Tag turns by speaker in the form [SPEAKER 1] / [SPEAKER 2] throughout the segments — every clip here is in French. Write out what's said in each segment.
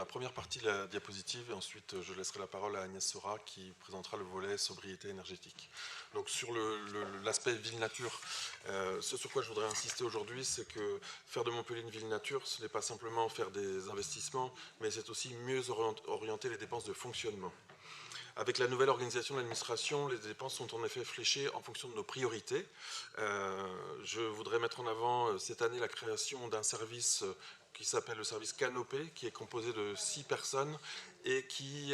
[SPEAKER 1] la première partie de la diapositive et ensuite je laisserai la parole à Agnès Sora qui présentera le volet sobriété énergétique. Donc sur l'aspect ville-nature, ce sur quoi je voudrais insister aujourd'hui, c'est que faire de Montpellier une ville-nature, ce n'est pas simplement faire des investissements, mais c'est aussi mieux orienter les dépenses de fonctionnement. Avec la nouvelle organisation de l'administration, les dépenses sont en effet fléchées en fonction de nos priorités. Je voudrais mettre en avant cette année la création d'un service qui s'appelle le service Canopé, qui est composé de 6 personnes et qui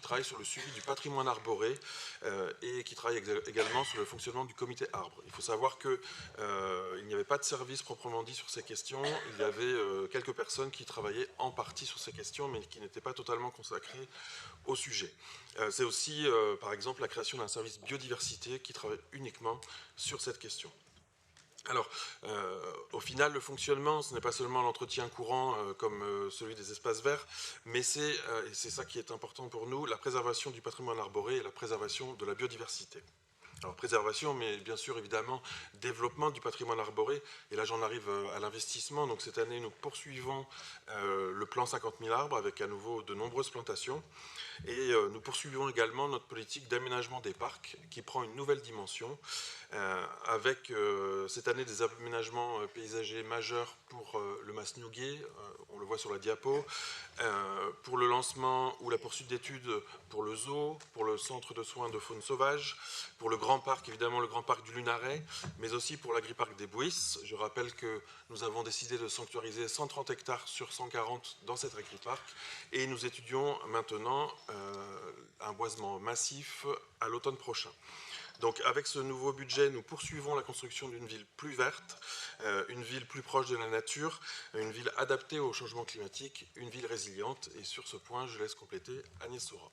[SPEAKER 1] travaille sur le suivi du patrimoine arboré et qui travaille également sur le fonctionnement du comité arbre. Il faut savoir qu'il n'y avait pas de service proprement dit sur ces questions. Il y avait quelques personnes qui travaillaient en partie sur ces questions, mais qui n'étaient pas totalement consacrées au sujet. C'est aussi, par exemple, la création d'un service biodiversité qui travaille uniquement sur cette question. Alors, au final, le fonctionnement, ce n'est pas seulement l'entretien courant comme celui des espaces verts, mais c'est, et c'est ça qui est important pour nous, la préservation du patrimoine arboré et la préservation de la biodiversité. Alors, préservation, mais bien sûr, évidemment, développement du patrimoine arboré. Et là, j'en arrive à l'investissement. Donc, cette année, nous poursuivons le plan 50 000 arbres avec à nouveau de nombreuses plantations. Et nous poursuivons également notre politique d'aménagement des parcs qui prend une nouvelle dimension avec cette année des aménagements paysagers majeurs pour le Masnouguet, on le voit sur la diapo, pour le lancement ou la poursuite d'études pour le zoo, pour le centre de soins de faune sauvage, pour le grand parc, évidemment le grand parc du Lunaret, mais aussi pour l'agriparc des Bouisses. Je rappelle que nous avons décidé de sanctuariser 130 hectares sur 140 dans cet agriparc et nous étudions maintenant un boisement massif à l'automne prochain. Donc avec ce nouveau budget, nous poursuivons la construction d'une ville plus verte, une ville plus proche de la nature, une ville adaptée au changement climatique, une ville résiliente. Et sur ce point, je laisse compléter Agnès Sora.